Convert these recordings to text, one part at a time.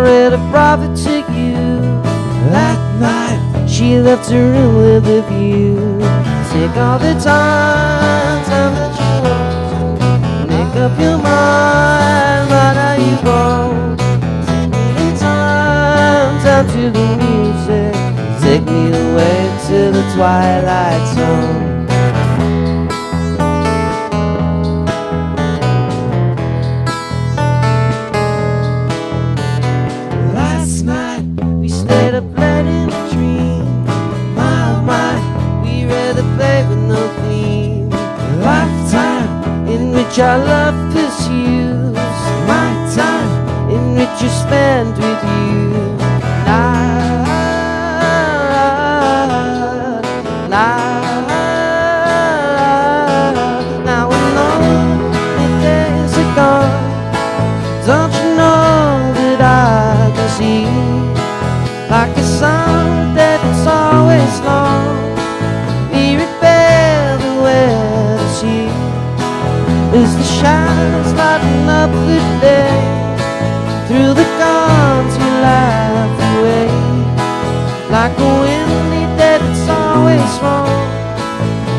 read a prophet to you. That night she left her room with a view. Take all the time that you want. Make up your mind, what are you going? Time to the music, take me away to the twilight zone. Last night we stayed up late in a dream. My oh my, we read a play with no theme. A lifetime in which our love pursues. My time in which you spend with you. Now when all the days are gone, don't you know that I can see, like a sun that is always long, we repair the weather sea. As the shadows lighten up the day, through the guns we laugh away, like a windy day that's always wrong.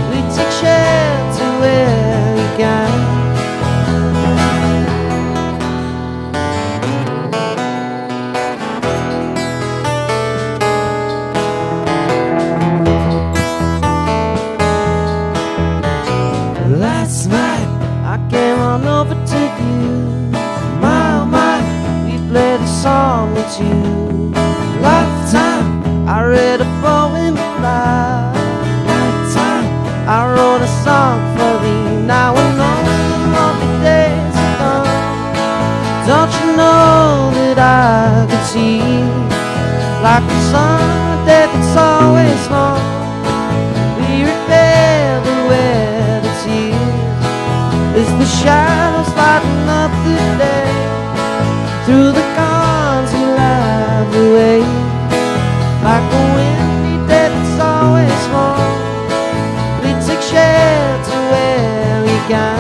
We take shelter where we can. Last night I came on over to you. My oh my, we played a song with you. Lifetime I read a poem aloud. Nighttime I wrote a song for thee. Now I know all the days are gone, don't you know that I can see, like the sun that it's always long, we repair the weather tears. As the shadows lighten up the day, through the guns we laugh away, like a windy day that's always warm. We take shelter where we can.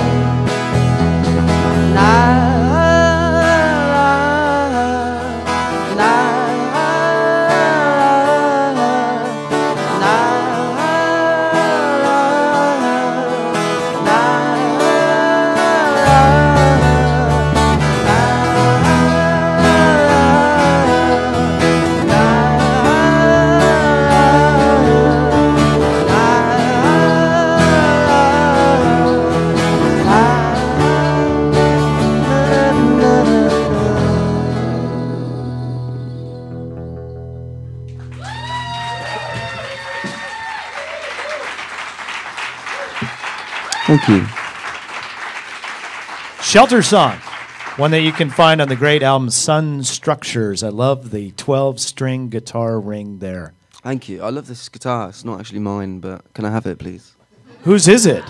Thank you. Shelter Song, one that you can find on the great album Sun Structures. I love the 12-string guitar ring there. Thank you. I love this guitar. It's not actually mine, but can I have it, please? Whose is it?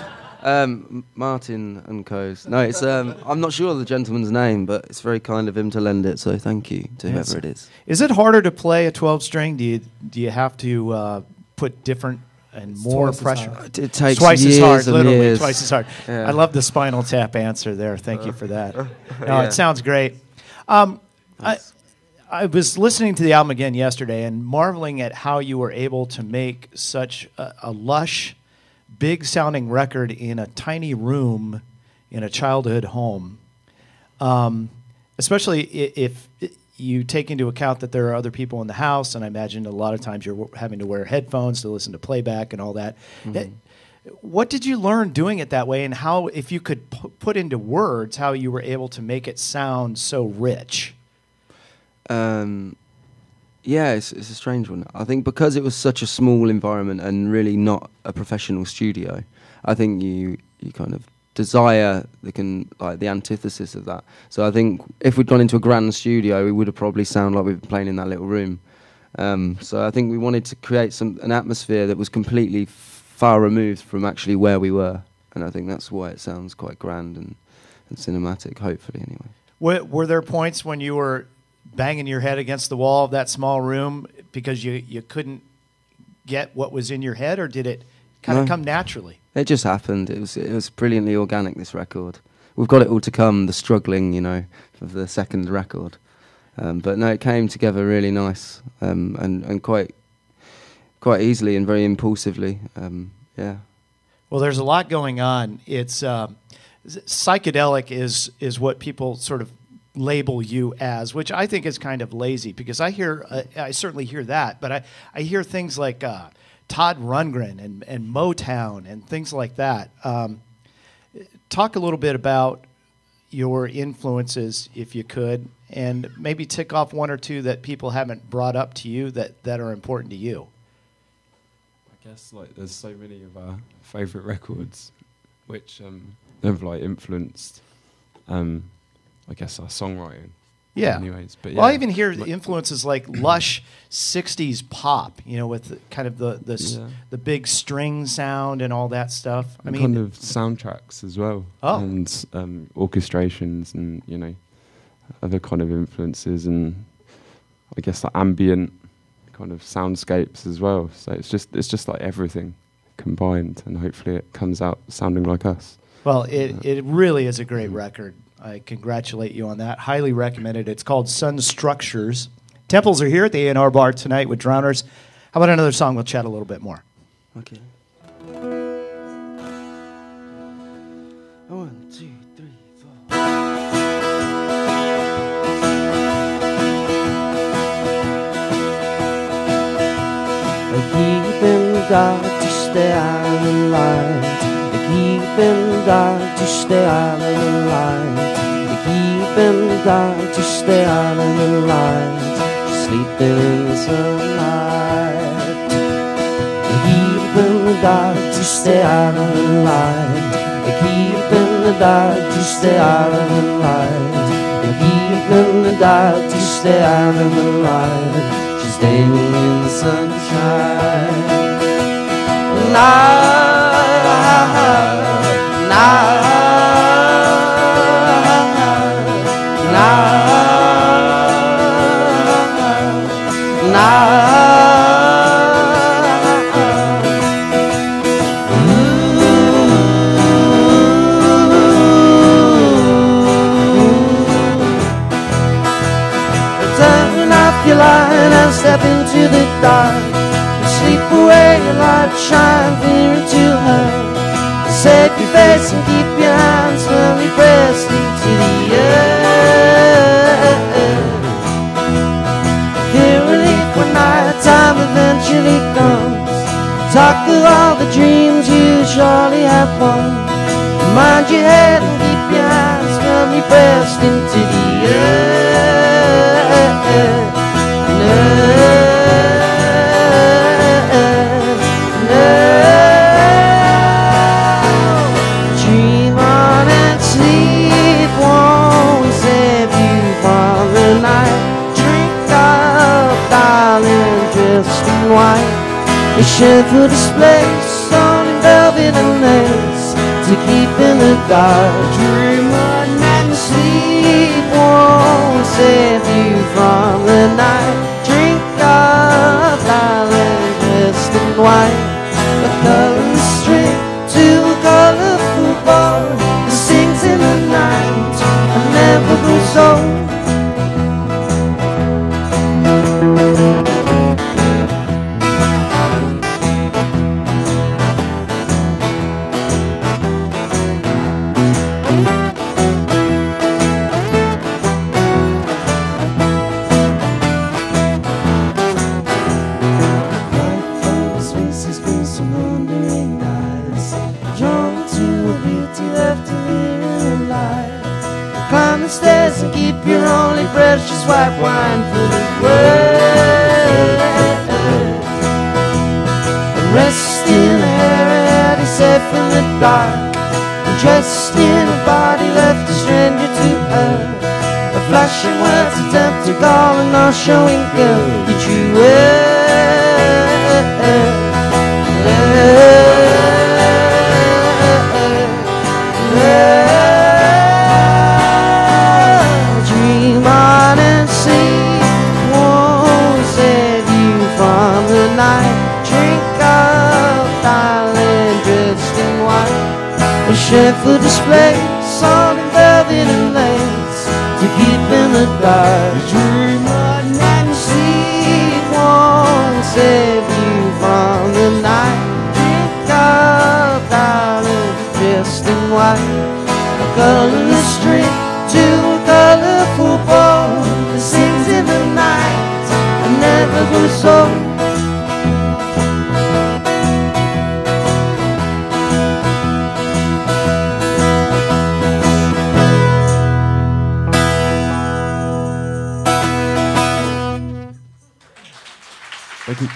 Martin and Co.'s. No, it's I'm not sure of the gentleman's name, but it's very kind of him to lend it, so thank you to whoever it is. Is it harder to play a 12-string? Do you have to put different and more pressure? It takes twice years as hard, and literally years. twice as hard. Yeah. I love the Spinal Tap answer there. Thank you for that. No, Yeah. It sounds great. I was listening to the album again yesterday and marveling at how you were able to make such a lush, big-sounding record in a tiny room in a childhood home, especially if you take into account that there are other people in the house, and I imagine a lot of times you're having to wear headphones to listen to playback and all that. Mm-hmm. What did you learn doing it that way, and how, if you could put into words, how you were able to make it sound so rich? Yeah, it's a strange one. I think because it was such a small environment and really not a professional studio, I think you kind of desire the antithesis of that. So I think if we'd gone into a grand studio, we would have probably sounded like we've been playing in that little room. So I think we wanted to create an atmosphere that was completely far removed from actually where we were, and I think that's why it sounds quite grand and cinematic, hopefully, anyway. Were there points when you were banging your head against the wall of that small room because you couldn't get what was in your head, or did it kind of come naturally? It just happened. It was brilliantly organic, this record. We've got it all to come, the struggling, of the second record. But no, it came together really nice, and quite easily and very impulsively. Yeah. Well, there's a lot going on. It's psychedelic is what people sort of label you as, which I think is kind of lazy, because I certainly hear that, but I hear things like Todd Rundgren and Motown and things like that. Talk a little bit about your influences, if you could, and maybe tick off one or two that people haven't brought up to you that are important to you. I guess like there's so many of our favourite records which have like influenced I guess our songwriting. Yeah. Anyways, but well, I even hear influences like lush '60s pop, with kind of the big string sound and all that stuff. I mean, kind of soundtracks as well, and orchestrations, and other kind of influences, and I guess like ambient kind of soundscapes as well. So it's just like everything combined, and hopefully it comes out sounding like us. Well, it really is a great record. I congratulate you on that. Highly recommended. It's called Sun Structures. Temples are here at the A&R Bar tonight with Drowners. How about another song? We'll chat a little bit more. Okay. 1, 2, 3, 4. Keep in the dark to stay out of the light. Keep in the dark to stay out of the light. Keep in the dark to stay out of the light. Sleeping in the sunlight. Keep in the dark to stay out of the light. Keep in the dark to stay out of the light. Keep in the dark to stay out of the light. She's standing in the sunshine. Turn off your light and step into the dark. Sleep away your light, shine clear into her. Save your face and keep your hands firmly pressed into the earth. Feel relief when night time eventually comes. Talk of all the dreams you surely have won. Mind your head and keep your hands firmly pressed into the earth. Dream on and sleep won't save you from the night. Drink up, darling, dressed in white. A cheerful display, sewn in velvet and lace, to keep in the dark. Dream on and sleep won't save you from the night. Drink up, darling, dressed in white. A colorless string to a colorful ball that sings in the night and never grows old. Climb the stairs and keep your only precious white wine for the world. Rest in a hair, safe in the dark. Dressed in a body left a stranger to her. A flashing words attempt to call and not showing girl your true worth. Dream on and sleep won't save you from the night. Drink up, darling, dressed in white. A cheerful display, sewn in velvet and lace, to keep in the dark. Dream soul. Thank you.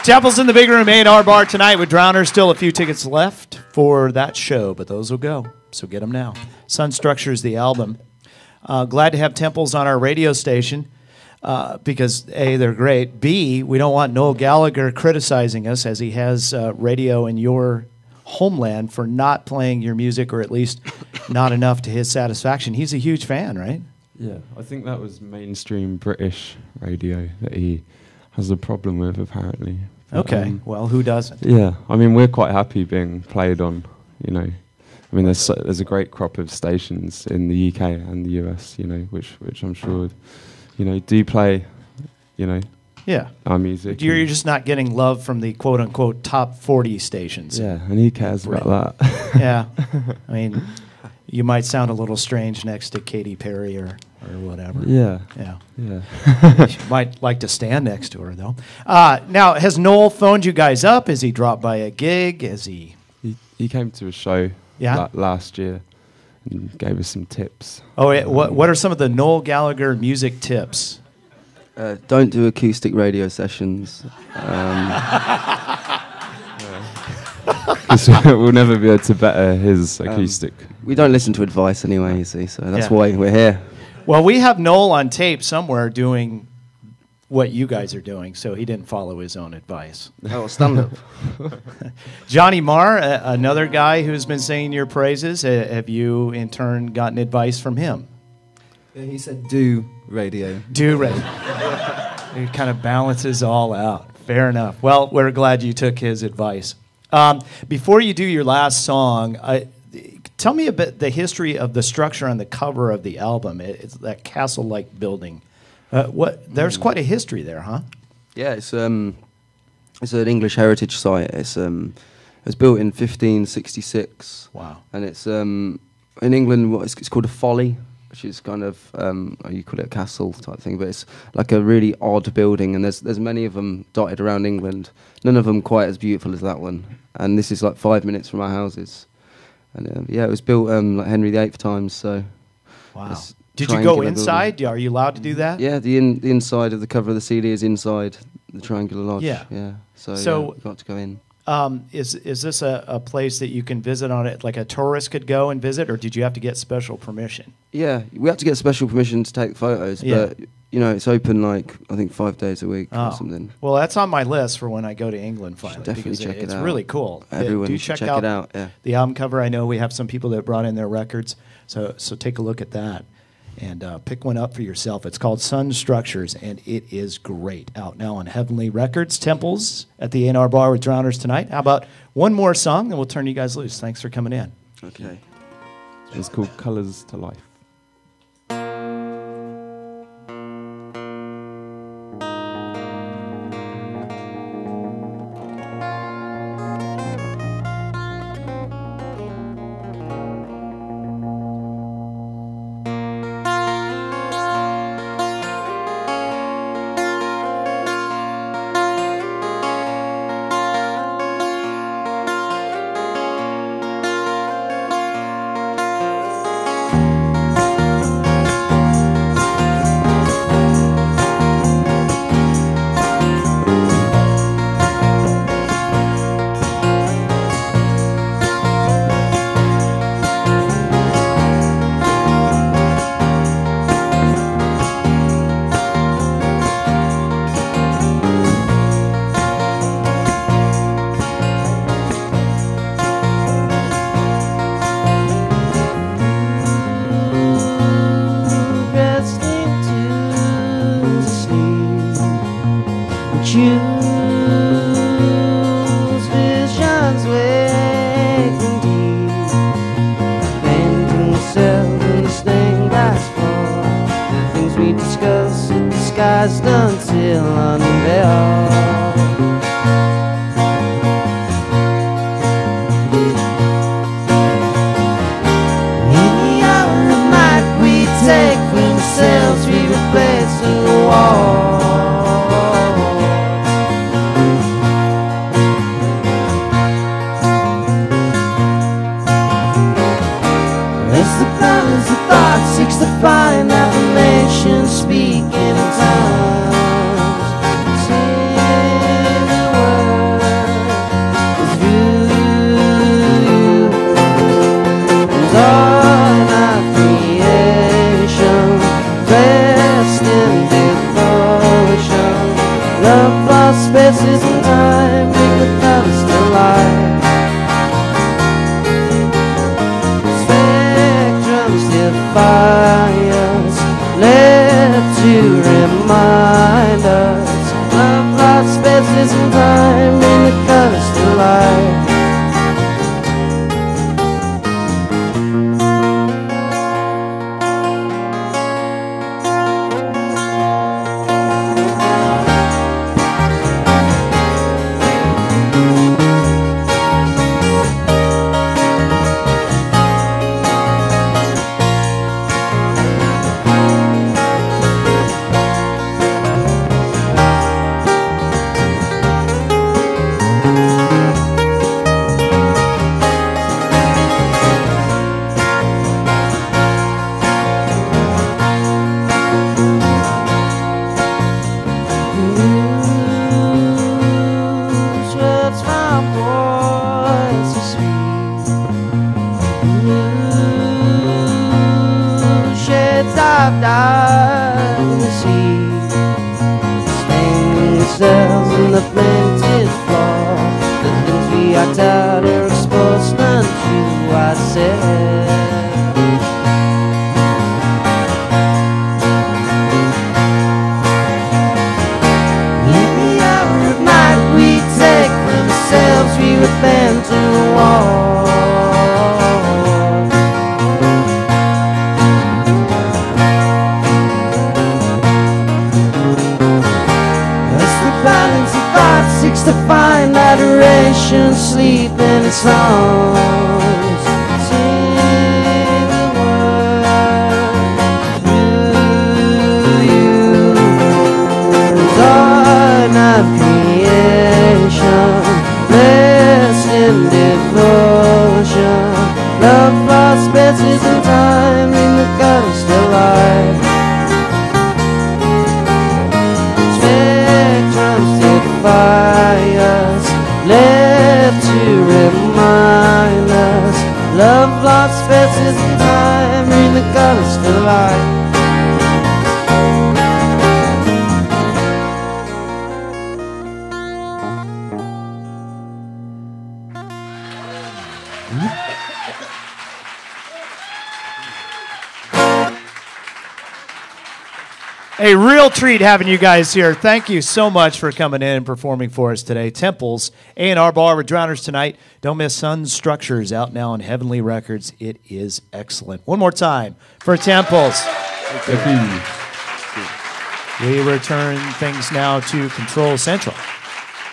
Temples in the Big Room A&R Bar tonight with Drowners. Still a few tickets left for that show, but those will go. So get them now. Sun Structures, the album. Glad to have Temples on our radio station because A, they're great. B, we don't want Noel Gallagher criticizing us as he has radio in your homeland for not playing your music, or at least not enough to his satisfaction. He's a huge fan, right? Yeah, I think that was mainstream British radio that he has a problem with, apparently. But, Okay, well, who doesn't? yeah, I mean, we're quite happy being played on, you know. I mean, there's a great crop of stations in the UK and the US, you know, which I'm sure, you know, do play, you know, Yeah. our music. You're just not getting love from the quote-unquote top 40 stations. Yeah, and he cares about that. Yeah. I mean, you might sound a little strange next to Katy Perry or whatever. Yeah, Yeah. yeah. You might like to stand next to her, though. Now, has Noel phoned you guys up? Has he dropped by a gig? Has he... He came to a show Yeah? last year and gave us some tips. Oh, yeah, what are some of the Noel Gallagher music tips? Don't do acoustic radio sessions. 'Cause we'll never be able to better his acoustic. We don't listen to advice anyway, you see, so that's Yeah. why we're here. Well, we have Noel on tape somewhere doing what you guys are doing, so he didn't follow his own advice. Oh, stand up. Johnny Marr, another guy who's been singing your praises, have you in turn gotten advice from him? Yeah, he said do radio. Do right. It kind of balances all out. Fair enough. Well, we're glad you took his advice. Before you do your last song, tell me a bit the history of the structure on the cover of the album. It's that castle-like building. There's quite a history there, huh? Yeah, it's an English heritage site. It was built in 1566. Wow. And it's in England. It's called a folly, which is kind of you call it a castle type thing, but it's like a really odd building. And there's many of them dotted around England. None of them quite as beautiful as that one. And this is like 5 minutes from our houses. And yeah, it was built like Henry VIII times. So Wow. it's Did you go triangular inside? building. Are you allowed to do that? Yeah, the inside of the cover of the CD is inside the triangular lodge. Yeah. Yeah. So So- you got to go in. Is this a place that you can visit on it, like a tourist could go and visit, or did you have to get special permission? Yeah, we had to get special permission to take photos, Yeah. but you know it's open like I think 5 days a week Oh. or something. Well, that's on my list for when I go to England finally. definitely because check it it's out. really cool. Everyone Do should check check out it out. Yeah. the album cover. I know we have some people that brought in their records, so take a look at that and pick one up for yourself. It's called Sun Structures, and it is great. Out now on Heavenly Records. Temples at the A&R Bar with Drowners tonight. How about one more song, and we'll turn you guys loose. Thanks for coming in. Okay. It's called Colours to Life. Resting to sleep. Choose visions waking deep. Painting yourself in the stained glass floor. The things we discuss are disguised until unveiled. In the hour of might we I've died in the sea, staining the cells in the painted floor. The things we act out are exposed unto, I said. We were bent to the wall. That's the balance of thought, seeks to find adoration, sleep in its songs. Sing the word to you, dawn of creation. Blessed in devotion, love lost spaces in time, in the gutter still alive. Spectrums defy us, left to remind us. Love lost spaces in time, in the gutter still alive. A real treat having you guys here. Thank you so much for coming in and performing for us today. Temples, A&R Bar with Drowners tonight. Don't miss Sun Structures, out now on Heavenly Records. It is excellent. One more time for Temples. Thank you. We return things now to Control Central.